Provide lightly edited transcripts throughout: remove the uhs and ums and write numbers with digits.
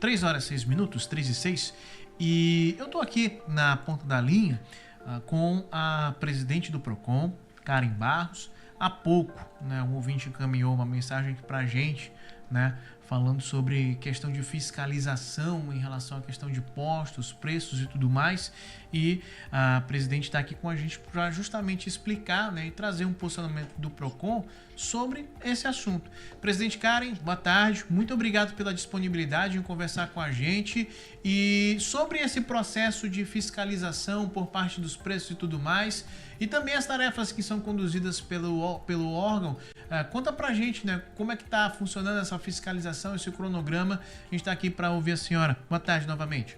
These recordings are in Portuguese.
3 horas 6 minutos, 3 e 6, e eu estou aqui na ponta da linha com a presidente do PROCON, Karen Barros. Há pouco, né, um ouvinte encaminhou uma mensagem aqui para a gente, né, falando sobre questão de fiscalização em relação à questão de postos, preços e tudo mais, e a presidente está aqui com a gente para justamente explicar, né, e trazer um posicionamento do PROCON sobre esse assunto. Presidente Karen, boa tarde, muito obrigado pela disponibilidade em conversar com a gente e sobre esse processo de fiscalização por parte dos preços e tudo mais, e também as tarefas que são conduzidas pelo órgão. Conta pra gente, né, como é que está funcionando essa fiscalização, esse cronograma. A gente está aqui para ouvir a senhora. Boa tarde novamente.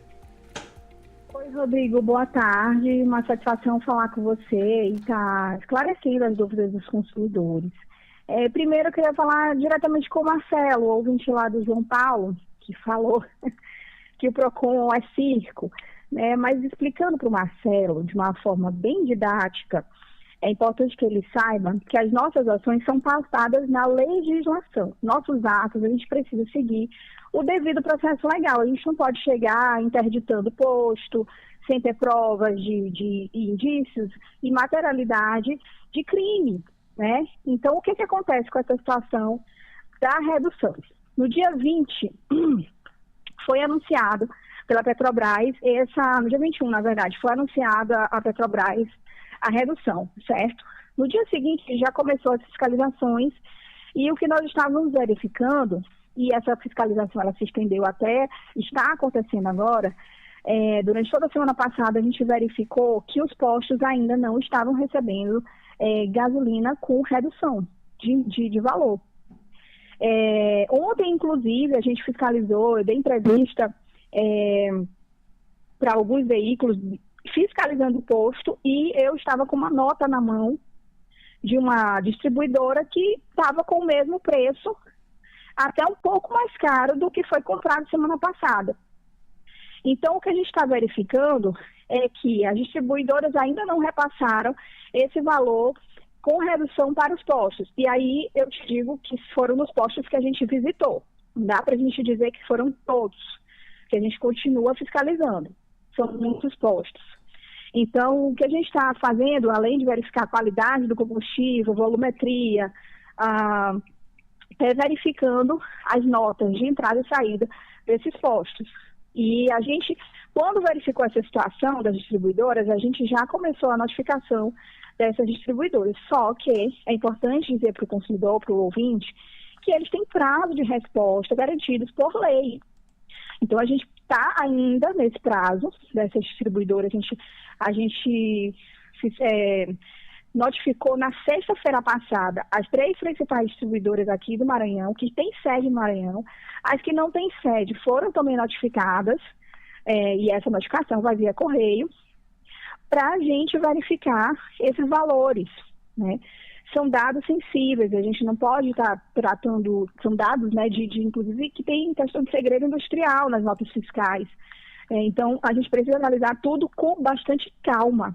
Oi, Rodrigo, boa tarde. Uma satisfação falar com você e estar esclarecendo as dúvidas dos consumidores. Primeiro, eu queria falar diretamente com o Marcelo, ouvinte lá do João Paulo, que falou que o PROCON é circo, né? Mas explicando para o Marcelo, de uma forma bem didática, é importante que ele saiba que as nossas ações são pautadas na legislação. Nossos atos, a gente precisa seguir o devido processo legal. A gente não pode chegar interditando posto, sem ter provas de indícios e materialidade de crime, né? Então, o que acontece com essa situação da redução? No dia 20, foi anunciado pela Petrobras, no dia 21, na verdade, foi anunciada a Petrobras a redução, certo? No dia seguinte, já começou as fiscalizações e o que nós estávamos verificando, e essa fiscalização ela se estendeu até, está acontecendo agora, durante toda a semana passada a gente verificou que os postos ainda não estavam recebendo gasolina com redução de valor. Ontem, inclusive, a gente fiscalizou, eu dei entrevista para alguns veículos fiscalizando o posto e eu estava com uma nota na mão de uma distribuidora que estava com o mesmo preço, até um pouco mais caro do que foi comprado semana passada. Então, o que a gente está verificando é que as distribuidoras ainda não repassaram esse valor com redução para os postos. E aí eu te digo que foram nos postos que a gente visitou. Não dá para a gente dizer que foram todos, que a gente continua fiscalizando. São muitos postos. Então, o que a gente está fazendo, além de verificar a qualidade do combustível, volumetria, é verificando as notas de entrada e saída desses postos. E a gente, quando verificou essa situação das distribuidoras, a gente já começou a notificação dessas distribuidoras. Só que é importante dizer para o consumidor, para o ouvinte, que eles têm prazo de resposta garantidos por lei. Então, a gente está ainda nesse prazo dessas distribuidoras. A gente notificou na sexta-feira passada as 3 principais distribuidoras aqui do Maranhão, que têm sede no Maranhão. As que não têm sede foram também notificadas, e essa notificação vai via correio, para a gente verificar esses valores, né? São dados sensíveis, a gente não pode estar tratando, são dados, né, inclusive que tem questão de segredo industrial nas notas fiscais. Então, a gente precisa analisar tudo com bastante calma,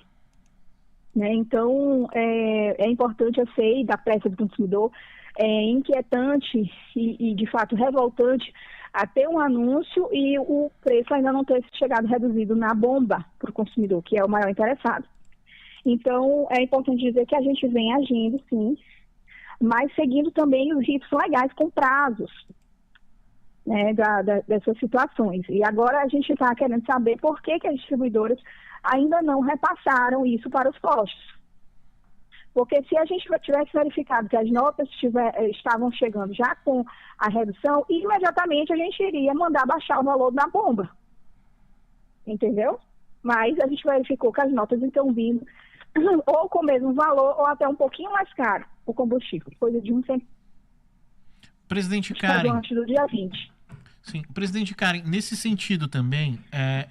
né? Então, é importante, eu sei, da pressa do consumidor, é inquietante e, de fato, revoltante a ter um anúncio e o preço ainda não ter chegado reduzido na bomba para o consumidor, que é o maior interessado. Então, é importante dizer que a gente vem agindo, sim, mas seguindo também os ritos legais com prazos, né, dessas situações. E agora a gente está querendo saber por que as distribuidoras ainda não repassaram isso para os postos. Porque se a gente tivesse verificado que as notas estavam chegando já com a redução, imediatamente a gente iria mandar baixar o valor na bomba. Entendeu? Mas a gente verificou que as notas estão vindo ou com o mesmo valor ou até um pouquinho mais caro o combustível, coisa de 1 centavo. Presidente Karen, antes do dia 20. Sim, presidente Karen, nesse sentido também,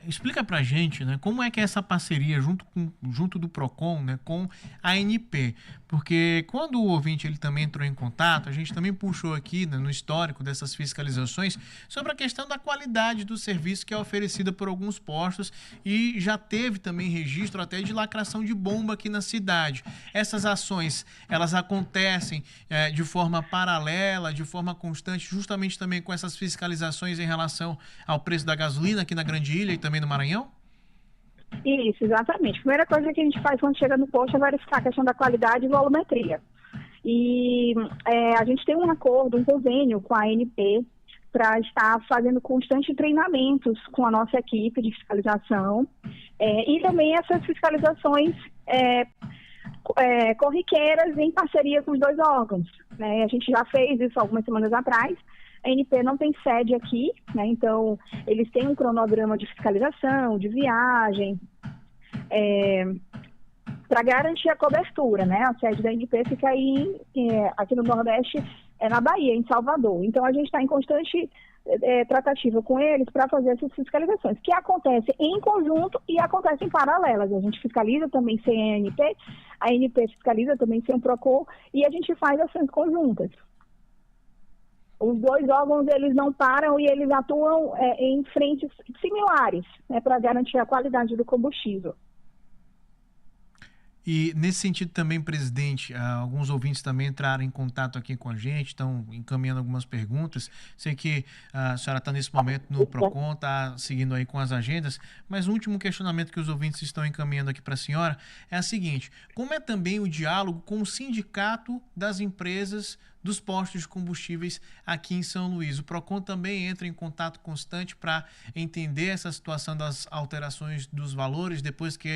explica pra gente, né, como é que é essa parceria junto do PROCON, né, com a ANP, porque quando o ouvinte ele também entrou em contato, a gente também puxou aqui, né, no histórico dessas fiscalizações sobre a questão da qualidade do serviço que é oferecida por alguns postos e já teve também registro até de lacração de bomba aqui na cidade. Essas ações, elas acontecem de forma paralela, de forma constante, justamente também com essas fiscalizações fiscalizações em relação ao preço da gasolina aqui na Grande Ilha e também no Maranhão? Isso, exatamente. A primeira coisa que a gente faz quando chega no posto é verificar a questão da qualidade e volumetria. E a gente tem um acordo, um convênio com a ANP para estar fazendo constantes treinamentos com a nossa equipe de fiscalização e também essas fiscalizações corriqueiras em parceria com os dois órgãos, né? A gente já fez isso algumas semanas atrás. A ANP não tem sede aqui, né? Então eles têm um cronograma de fiscalização, de viagem, para garantir a cobertura, né? A sede da ANP fica aí, aqui no Nordeste, na Bahia, em Salvador. Então a gente está em constante tratativa com eles para fazer essas fiscalizações, que acontecem em conjunto e acontecem paralelas. A gente fiscaliza também sem a ANP fiscaliza também sem o PROCON e a gente faz ações conjuntas. Os dois órgãos, eles não param e eles atuam em frentes similares, né, para garantir a qualidade do combustível. E nesse sentido também, presidente, alguns ouvintes também entraram em contato aqui com a gente, estão encaminhando algumas perguntas. Sei que a senhora está nesse momento no PROCON, está seguindo aí com as agendas, mas o último questionamento que os ouvintes estão encaminhando aqui para a senhora é a seguinte: como é também o diálogo com o sindicato das empresas dos postos de combustíveis aqui em São Luís? O PROCON também entra em contato constante para entender essa situação das alterações dos valores, depois que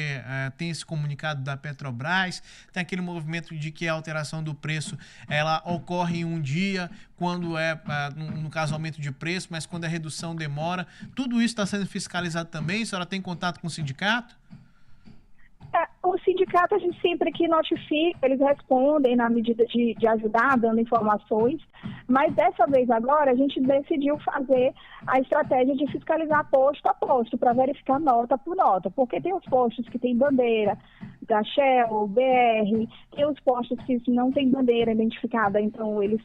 tem esse comunicado da Petrobras, tem aquele movimento de que a alteração do preço ela ocorre em um dia, quando no caso, aumento de preço, mas quando a redução demora. Tudo isso está sendo fiscalizado também? A senhora tem contato com o sindicato? O sindicato, a gente sempre que notifica, eles respondem na medida de ajudar, dando informações, mas dessa vez agora a gente decidiu fazer a estratégia de fiscalizar posto a posto, para verificar nota por nota, porque tem os postos que tem bandeira da Shell, BR, tem os postos que não tem bandeira identificada, então eles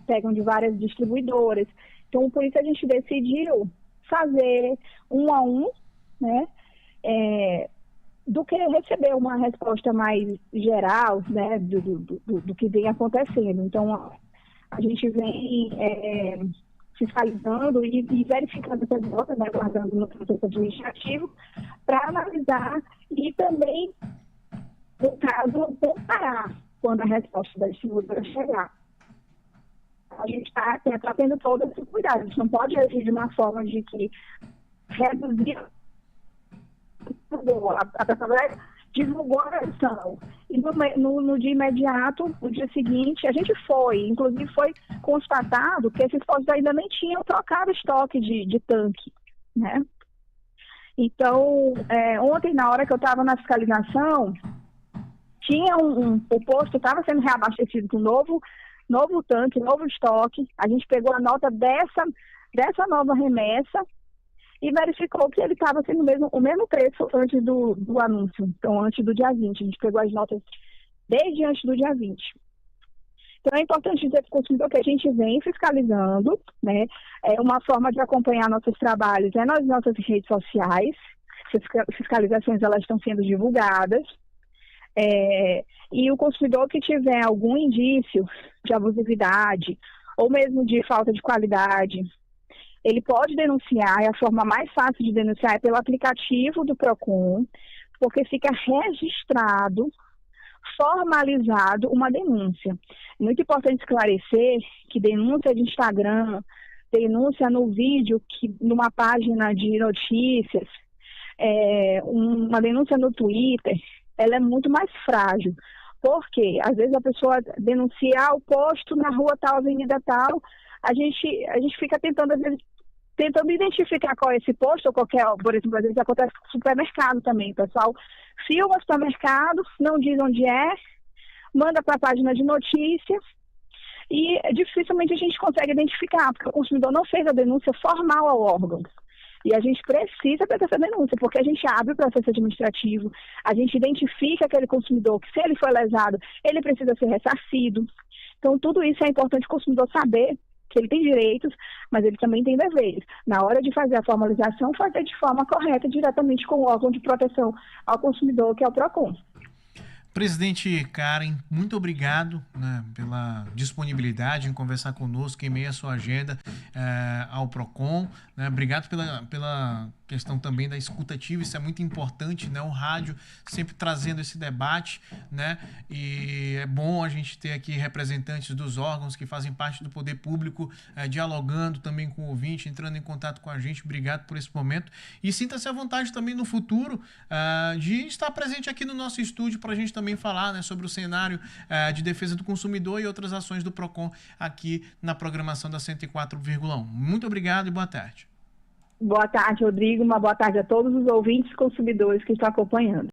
pegam de várias distribuidoras. Então, por isso a gente decidiu fazer um a um, né, do que receber uma resposta mais geral, né, do que vem acontecendo. Então, a gente vem fiscalizando e verificando essas notas, né, guardando no processo administrativo, para analisar e também, no caso, comparar quando a resposta da distribuidora chegar. A gente está tendo todo esse cuidado. A gente não pode agir de uma forma de que reduzir a Petrobras divulgou a versão. E no dia imediato, no dia seguinte, a gente inclusive foi constatado que esses postos ainda nem tinham trocado estoque de tanque, né? Então, ontem, na hora que eu estava na fiscalização, tinha o posto estava sendo reabastecido com novo tanque, novo estoque. A gente pegou a nota dessa nova remessa e verificou que ele estava sendo o mesmo preço antes do anúncio, então antes do dia 20. A gente pegou as notas desde antes do dia 20. Então é importante dizer para o consumidor que a gente vem fiscalizando, né? É uma forma de acompanhar nossos trabalhos nas nossas redes sociais. Essas fiscalizações elas estão sendo divulgadas. E o consumidor que tiver algum indício de abusividade ou mesmo de falta de qualidade, ele pode denunciar. E a forma mais fácil de denunciar é pelo aplicativo do PROCON, porque fica registrado, formalizado uma denúncia. É muito importante esclarecer que denúncia de Instagram, denúncia no vídeo, numa página de notícias, uma denúncia no Twitter, ela é muito mais frágil. Porque, às vezes, a pessoa denunciar o posto na rua tal, avenida tal, a gente fica tentando identificar qual é esse posto, ou qualquer, por exemplo, às vezes acontece com supermercado também. O pessoal filma o supermercado, não diz onde é, manda para a página de notícias e dificilmente a gente consegue identificar, porque o consumidor não fez a denúncia formal ao órgão. E a gente precisa fazer essa denúncia, porque a gente abre o processo administrativo, a gente identifica aquele consumidor que, se ele foi lesado, ele precisa ser ressarcido. Então, tudo isso é importante o consumidor saber que ele tem direitos, mas ele também tem deveres. Na hora de fazer a formalização, fazer de forma correta, diretamente com o órgão de proteção ao consumidor, que é o PROCON. Presidente Karen, muito obrigado, né, pela disponibilidade em conversar conosco em meio à sua agenda ao PROCON. Né, obrigado pela questão também da escutativa, isso é muito importante, né, o rádio sempre trazendo esse debate, né, e é bom a gente ter aqui representantes dos órgãos que fazem parte do poder público, dialogando também com o ouvinte, entrando em contato com a gente. Obrigado por esse momento e sinta-se à vontade também no futuro de estar presente aqui no nosso estúdio para a gente também falar, né, sobre o cenário de defesa do consumidor e outras ações do PROCON aqui na programação da 104,1. Muito obrigado e boa tarde. Boa tarde, Rodrigo. Uma boa tarde a todos os ouvintes e consumidores que estão acompanhando.